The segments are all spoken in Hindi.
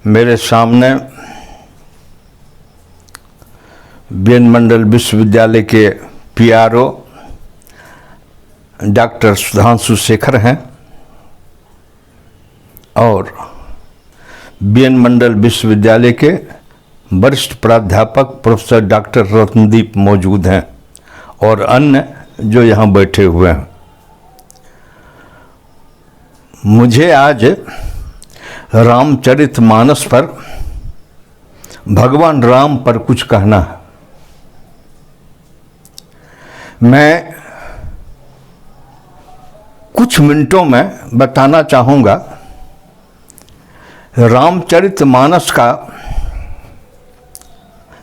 मेरे सामने बीएन मंडल विश्वविद्यालय के पीआरओ डॉक्टर सुधांशु शेखर हैं और बीएन मंडल विश्वविद्यालय के वरिष्ठ प्राध्यापक प्रोफेसर डॉक्टर रत्नदीप मौजूद हैं और अन्य जो यहाँ बैठे हुए हैं। मुझे आज रामचरितमानस पर, भगवान राम पर कुछ कहना है। मैं कुछ मिनटों में बताना चाहूँगा रामचरितमानस का,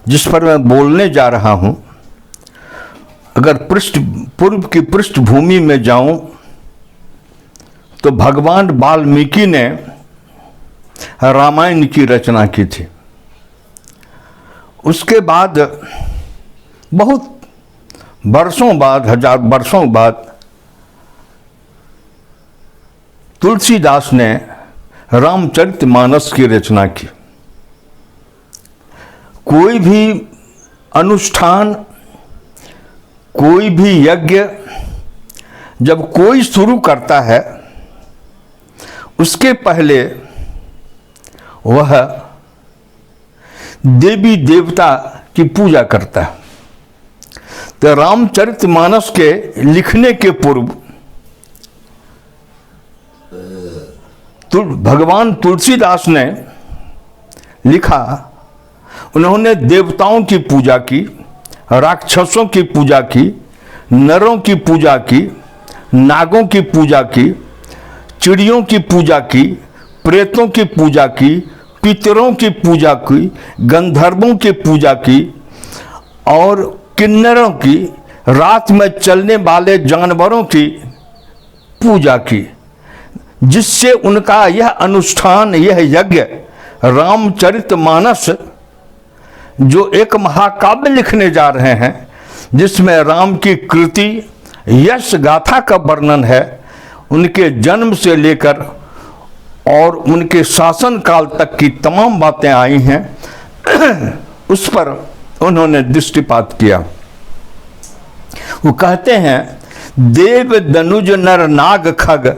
जिस पर मैं बोलने जा रहा हूँ। अगर पूर्व की पृष्ठभूमि में जाऊं तो भगवान वाल्मीकि ने रामायण की रचना की थी। उसके बाद बहुत वर्षों बाद, 1000 वर्षों बाद तुलसीदास ने रामचरितमानस की रचना की। कोई भी अनुष्ठान, कोई भी यज्ञ जब कोई शुरू करता है, उसके पहले वह देवी देवता की पूजा करता है। तो रामचरितमानस के लिखने के पूर्व भगवान तुलसीदास ने लिखा। उन्होंने देवताओं की पूजा की, राक्षसों की पूजा की, नरों की पूजा की, नागों की पूजा की, चिड़ियों की पूजा की, प्रेतों की पूजा की, पितरों की पूजा की, गंधर्वों की पूजा की और किन्नरों की, रात में चलने वाले जानवरों की पूजा की, जिससे उनका यह अनुष्ठान, यह यज्ञ रामचरितमानस, जो एक महाकाव्य लिखने जा रहे हैं, जिसमें राम की कृति, यश गाथा का वर्णन है, उनके जन्म से लेकर और उनके शासन काल तक की तमाम बातें आई हैं, उस पर उन्होंने दृष्टिपात किया। वो कहते हैं, देव दनुज नर नाग खग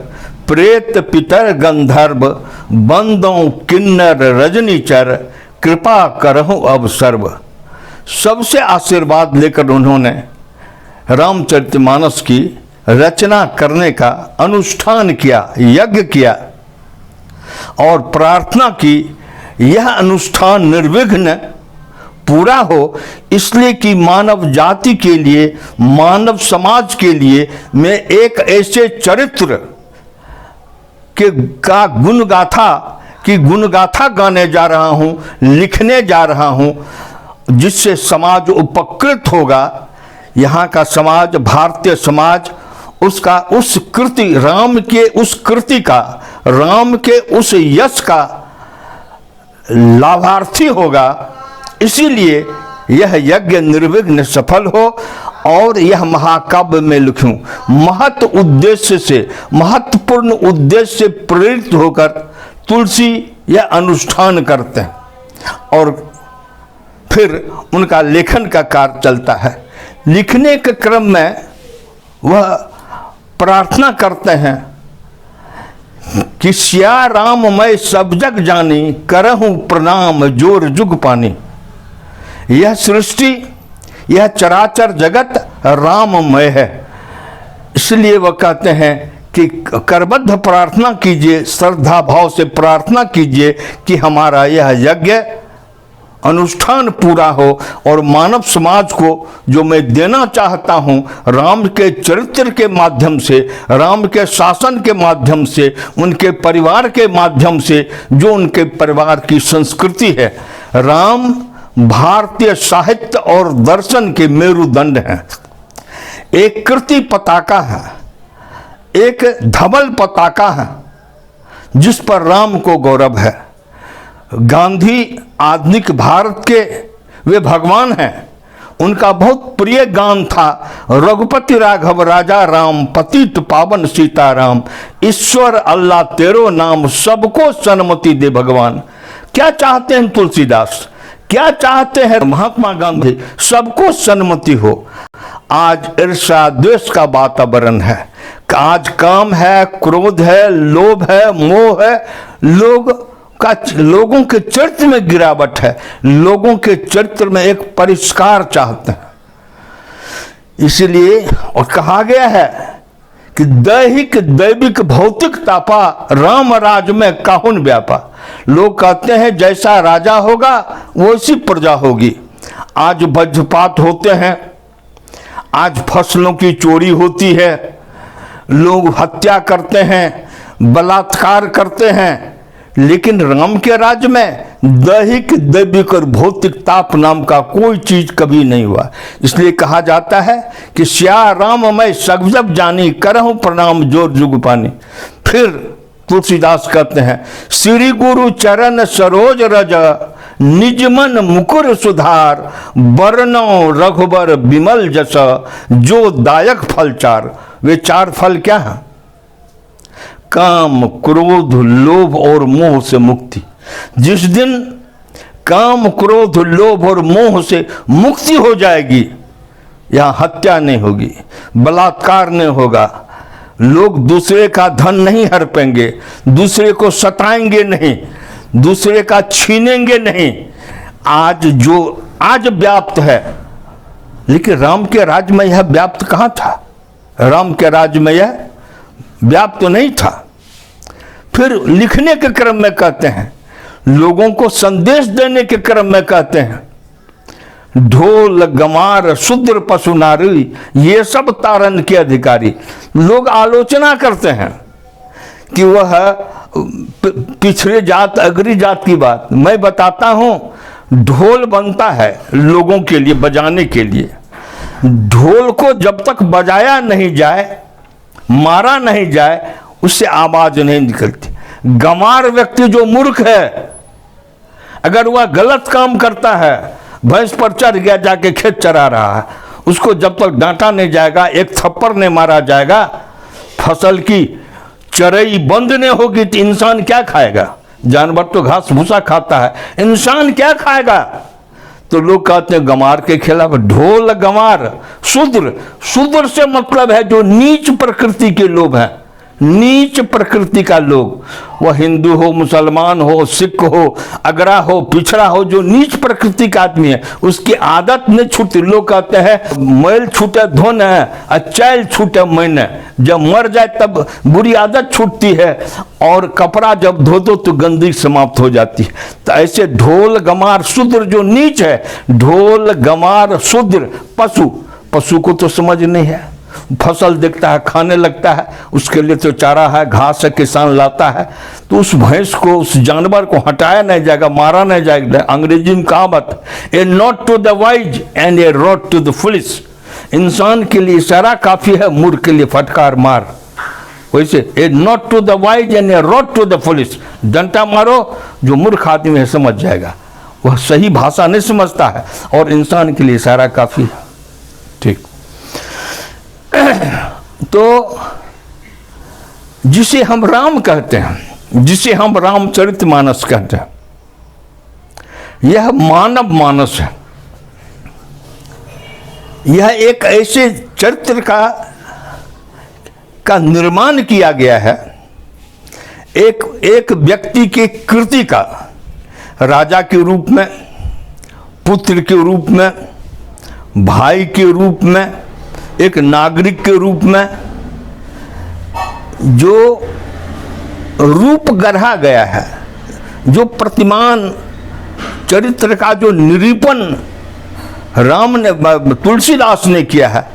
प्रेत पितर गंधर्व बंदों किन्नर रजनीचर कृपा करहु अब सर्व। सबसे आशीर्वाद लेकर उन्होंने रामचरितमानस की रचना करने का अनुष्ठान किया, यज्ञ किया और प्रार्थना की यह अनुष्ठान निर्विघ्न पूरा हो, इसलिए कि मानव जाति के लिए, मानव समाज के लिए मैं एक ऐसे चरित्र का गुणगाथा गाने जा रहा हूँ, लिखने जा रहा हूँ, जिससे समाज उपकृत होगा। यहाँ का समाज, भारतीय समाज, उसका उस कृति, राम के उस कृति का, राम के उस यश का लाभार्थी होगा। इसीलिए यह यज्ञ निर्विघ्न सफल हो और यह महाकाव्य में लिखूं। महत्वपूर्ण उद्देश्य से प्रेरित होकर तुलसी यह अनुष्ठान करते हैं और फिर उनका लेखन का कार्य चलता है। लिखने के क्रम में वह प्रार्थना करते हैं कि सिया राम मैं सब जग जानी, करहूं प्रणाम जोर जुग पानी। यह सृष्टि, यह चराचर जगत राममय है। इसलिए वह कहते हैं कि करबद्ध प्रार्थना कीजिए, श्रद्धा भाव से प्रार्थना कीजिए कि हमारा यह यज्ञ अनुष्ठान पूरा हो और मानव समाज को जो मैं देना चाहता हूँ, राम के चरित्र के माध्यम से, राम के शासन के माध्यम से, उनके परिवार के माध्यम से, जो उनके परिवार की संस्कृति है। राम भारतीय साहित्य और दर्शन के मेरुदंड हैं। एक कृति पताका है, एक धवल पताका है, जिस पर राम को गौरव है। गांधी आधुनिक भारत के वे भगवान हैं। उनका बहुत प्रिय गान था, रघुपति राघव राजा राम, पतित पावन सीताराम, ईश्वर अल्लाह तेरो नाम, सबको सन्मति दे भगवान। क्या चाहते हैं तुलसीदास, क्या चाहते हैं महात्मा गांधी? सबको सन्मति हो। आज ईर्ष्या द्वेष का वातावरण है, आज काम है, क्रोध है, लोभ है, मोह है, लोगों के चरित्र में गिरावट है, लोगों के चरित्र में एक परिष्कार चाहते हैं। इसलिए और कहा गया है कि दैहिक दैविक भौतिक तापा, राम राज में काहुन व्यापा। लोग कहते हैं जैसा राजा होगा वैसी प्रजा होगी। आज वज्रपात होते हैं, आज फसलों की चोरी होती है, लोग हत्या करते हैं, बलात्कार करते हैं, लेकिन राम के राज्य में दैहिक दैविक और भौतिक ताप नाम का कोई चीज कभी नहीं हुआ। इसलिए कहा जाता है कि श्या राम मैं सब जब जानी, करहूं प्रणाम जोर जुग पानी। फिर तुलसीदास कहते हैं श्री गुरु चरण सरोज रज, निज मन मुकुर सुधार, वर्णो रघुबर विमल जस, जो दायक फल चार। वे चार फल क्या हैं? काम, क्रोध, लोभ और मोह से मुक्ति। जिस दिन काम, क्रोध, लोभ और मोह से मुक्ति हो जाएगी, यहां हत्या नहीं होगी, बलात्कार नहीं होगा, लोग दूसरे का धन नहीं हड़पेंगे, दूसरे को सताएंगे नहीं, दूसरे का छीनेंगे नहीं। आज व्याप्त है, लेकिन राम के राज्य में यह व्याप्त कहां था? राम के राज्य में यह व्याप्त तो नहीं था। फिर लिखने के क्रम में कहते हैं, लोगों को संदेश देने के क्रम में कहते हैं, ढोल गमार शूद्र पशु नारी, ये सब तारन के अधिकारी। लोग आलोचना करते हैं कि वह पिछड़े जात अगरी जात की बात। मैं बताता हूं, ढोल बनता है लोगों के लिए, बजाने के लिए। ढोल को जब तक बजाया नहीं जाए, मारा नहीं जाए, उससे आवाज नहीं निकलती। गमार व्यक्ति जो मूर्ख है, अगर वह गलत काम करता है, भैंस पर चढ़ गया, जाके खेत चरा रहा है, उसको जब तक डांटा नहीं जाएगा, एक थप्पड़ नहीं मारा जाएगा, फसल की चरई बंद नहीं होगी, तो इंसान क्या खाएगा? जानवर तो घास भूसा खाता है, इंसान क्या खाएगा? तो लोग कहते हैं गमार के खिलाफ। ढोल गमार शूद्र, शूद्र से मतलब है जो नीच प्रकृति के लोग हैं, नीच प्रकृति का लोग, वह हिंदू हो, मुसलमान हो, सिख हो, अगरा हो, पिछड़ा हो, जो नीच प्रकृति का आदमी है, उसकी आदत नहीं छूटती। लोग कहते हैं मैल छूटे धोने और चैल छूटे मैंने, जब मर जाए तब बुरी आदत छूटती है, और कपड़ा जब धो दो तो गंदगी समाप्त हो जाती है। तो ऐसे ढोल गमार शूद्र जो नीच है, ढोल गमार शूद्र पशु, पशु को तो समझ नहीं है, फसल देखता है, खाने लगता है, उसके लिए तो चारा है, घास है, किसान लाता है, तो उस भैंस को, उस जानवर को हटाया नहीं जाएगा, मारा नहीं जाएगा। अंग्रेजी में कहावत, a nod to the wise and a rod to the foolish. इंसान के लिए इशारा काफी है, मूर्ख के लिए फटकार मार। वैसे a nod to the wise and a rod to the foolish, डंटा मारो, जो मूर्ख आदमी है समझ जाएगा, वह सही भाषा नहीं समझता है, और इंसान के लिए इशारा काफी है। ठीक, तो जिसे हम राम कहते हैं, जिसे हम रामचरितमानस कहते हैं, यह मानव मानस है। यह एक ऐसे चरित्र का निर्माण किया गया है, एक व्यक्ति की कृति का, राजा के रूप में, पुत्र के रूप में, भाई के रूप में, एक नागरिक के रूप में, जो रूप गढ़ा गया है, जो प्रतिमान चरित्र का जो निरूपण राम ने, तुलसीदास ने किया है,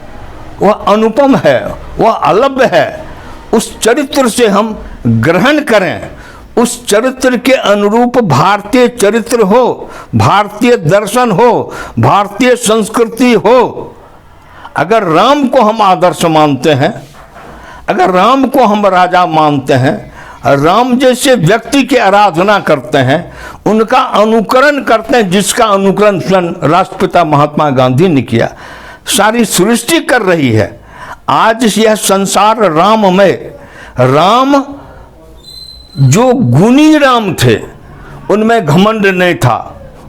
वह अनुपम है, वह अलभ्य है। उस चरित्र से हम ग्रहण करें, उस चरित्र के अनुरूप भारतीय चरित्र हो, भारतीय दर्शन हो, भारतीय संस्कृति हो। अगर राम को हम आदर्श मानते हैं, अगर राम को हम राजा मानते हैं, राम जैसे व्यक्ति की आराधना करते हैं, उनका अनुकरण करते हैं, जिसका अनुकरण स्वयं राष्ट्रपिता महात्मा गांधी ने किया। सारी सृष्टि कर रही है। आज यह संसार राममय, राम जो गुणी राम थे, उनमें घमंड नहीं था,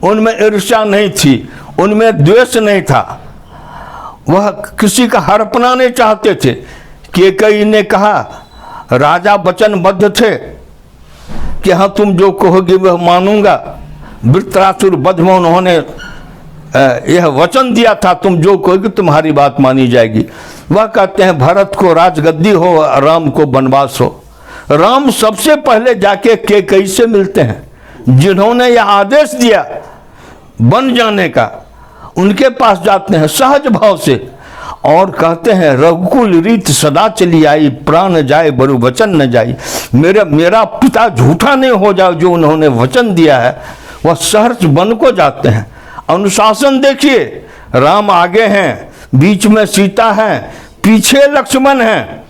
उनमें ईर्ष्या नहीं थी, उनमें द्वेष नहीं था, वह किसी का हड़पना नहीं चाहते थे। कैकेयी ने कहा, राजा वचनबद्ध थे कि हाँ तुम जो कहोगे वह मानूंगा। वृत्रासुर वध में उन्होंने यह वचन दिया था, तुम जो कहोगे तुम्हारी बात मानी जाएगी। वह कहते हैं भरत को राजगद्दी हो, राम को वनवास हो। राम सबसे पहले जाके कैकेयी से मिलते हैं, जिन्होंने यह आदेश दिया बन जाने का, उनके पास जाते हैं सहज भाव से और कहते हैं रघुकुल रीत सदा चली आई, प्राण जाए बरु वचन न जाई। मेरा पिता झूठा नहीं हो जाए, जो उन्होंने वचन दिया है वह सहर्ष बन को जाते हैं। अनुशासन देखिए, राम आगे हैं, बीच में सीता है, पीछे लक्ष्मण है।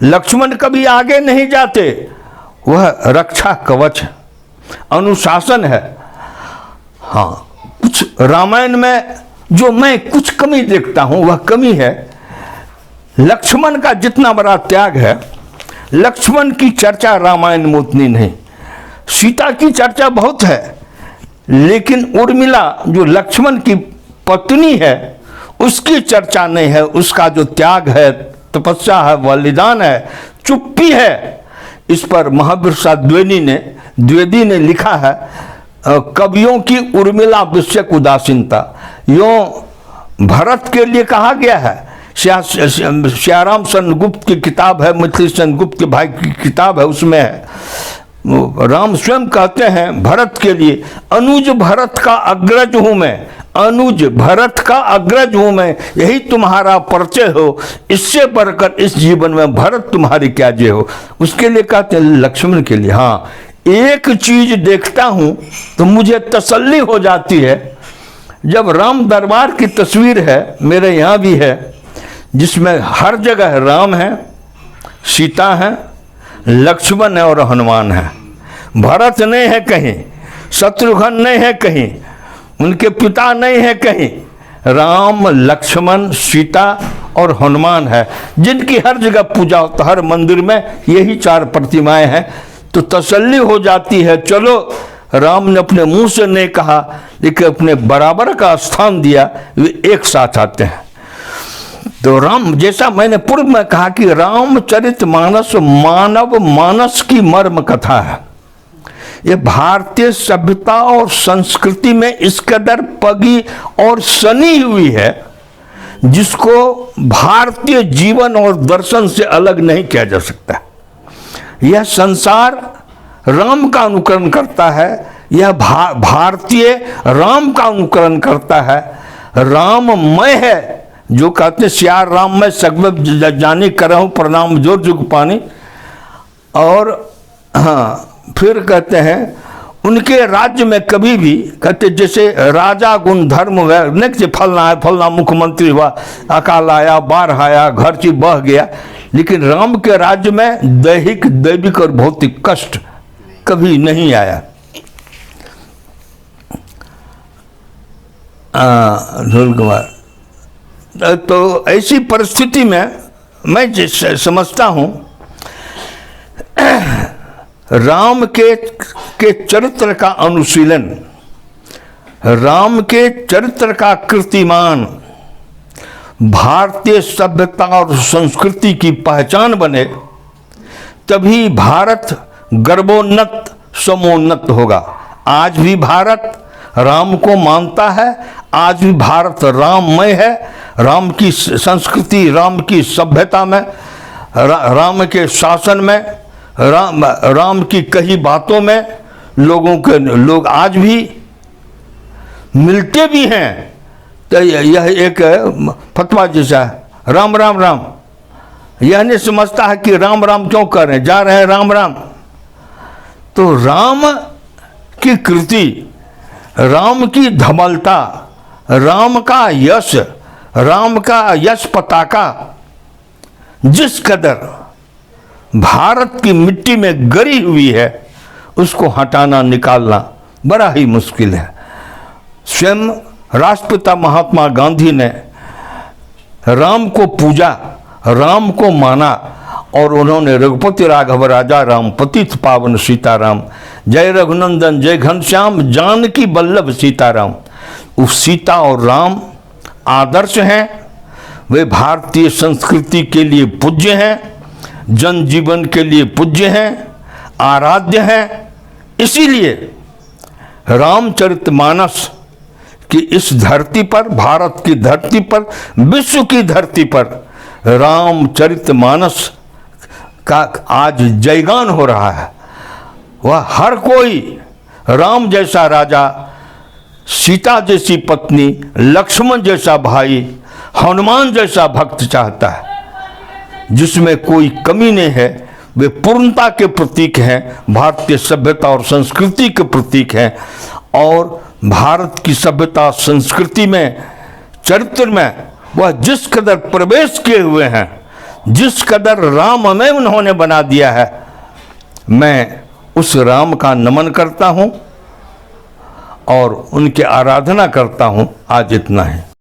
लक्ष्मण कभी आगे नहीं जाते, वह रक्षा कवच है, अनुशासन है। हाँ, कुछ रामायण में जो मैं कुछ कमी देखता हूं, वह कमी है लक्ष्मण का जितना बड़ा त्याग है, लक्ष्मण की चर्चा रामायण में उतनी नहीं। सीता की चर्चा बहुत है, लेकिन उर्मिला जो लक्ष्मण की पत्नी है उसकी चर्चा नहीं है। उसका जो त्याग है, तपस्या है, बलिदान है, चुप्पी है, इस पर महावीर द्विवेदी ने लिखा है, कवियों की उर्मिला विषयक उदासीनता। यों भरत के लिए कहा गया है, श्याराम सेनगुप्त की किताब है, मैथिली सेनगुप्त के भाई की किताब है, उसमें है राम स्वयं कहते हैं भरत के लिए, अनुज भरत का अग्रज हूं मैं, अनुज भरत का अग्रज हूं मैं, यही तुम्हारा परिचय हो, इससे बढ़कर इस जीवन में भरत तुम्हारी क्या जय हो। उसके लिए कहते हैं लक्ष्मण के लिए, हाँ एक चीज देखता हूं तो मुझे तसल्ली हो जाती है, जब राम दरबार की तस्वीर है, मेरे यहाँ भी है, जिसमें हर जगह राम है, सीता है, लक्ष्मण है और हनुमान है। भरत नहीं है कहीं, शत्रुघ्न नहीं है कहीं, उनके पिता नहीं है कहीं, राम, लक्ष्मण, सीता और हनुमान है, जिनकी हर जगह पूजा होता है। हर मंदिर में यही 4 प्रतिमाएं हैं, तो तसल्ली हो जाती है। चलो, राम ने अपने मुंह से नहीं कहा, लेकिन अपने बराबर का स्थान दिया, वे एक साथ आते हैं। तो राम, जैसा मैंने पूर्व में कहा कि रामचरितमानस मानव मानस की मर्म कथा है। ये भारतीय सभ्यता और संस्कृति में इस कदर पगी और सनी हुई है, जिसको भारतीय जीवन और दर्शन से अलग नहीं किया जा सकता। यह संसार राम का अनुकरण करता है, यह भारतीय राम का अनुकरण करता है, राममय है। जो कहते श्यार राम में सगव जानी करहूँ प्रणाम जोर जुग पानी। और हाँ, फिर कहते हैं उनके राज्य में कभी भी, कहते जैसे राजा गुण धर्म वह फलना मुख्यमंत्री हुआ, अकाल आया, बाढ़ आया, घर ची बह गया, लेकिन राम के राज्य में दैहिक, दैविक और भौतिक कष्ट कभी नहीं आया। ध्रुव कुमार, तो ऐसी परिस्थिति में मैं समझता हूं राम के चरित्र का अनुशीलन, राम के चरित्र का कीर्तिमान भारतीय सभ्यता और संस्कृति की पहचान बने, तभी भारत गर्वोन्नत समोन्नत होगा। आज भी भारत राम को मानता है, आज भी भारत राममय है। राम की संस्कृति, राम की सभ्यता में, राम के शासन में, राम की कही बातों में लोग आज भी मिलते भी हैं। तो यह एक फतवा जैसा है, राम राम राम, यह नहीं समझता है कि राम राम क्यों कर रहे हैं, जा रहे हैं राम राम। तो राम की कृति, राम की धमलता, राम का यश, राम का यश पताका जिस कदर भारत की मिट्टी में गरी हुई है, उसको हटाना निकालना बड़ा ही मुश्किल है। स्वयं राष्ट्रपिता महात्मा गांधी ने राम को पूजा, राम को माना और उन्होंने रघुपति राघव राजा राम पतित पावन सीताराम, जय रघुनंदन जय घनश्याम जानकी बल्लभ सीताराम। उस सीता और राम आदर्श हैं, वे भारतीय संस्कृति के लिए पूज्य हैं, जनजीवन के लिए पूज्य हैं, आराध्य हैं। इसीलिए रामचरितमानस कि इस धरती पर, भारत की धरती पर, विश्व की धरती पर रामचरितमानस का आज जयगान हो रहा है। वह हर कोई राम जैसा राजा, सीता जैसी पत्नी, लक्ष्मण जैसा भाई, हनुमान जैसा भक्त चाहता है, जिसमें कोई कमी नहीं है। वे पूर्णता के प्रतीक हैं, भारतीय सभ्यता और संस्कृति के प्रतीक हैं। और भारत की सभ्यता संस्कृति में, चरित्र में वह जिस कदर प्रवेश किए हुए हैं, जिस कदर राममय उन्होंने बना दिया है, मैं उस राम का नमन करता हूं और उनकी आराधना करता हूं। आज इतना है।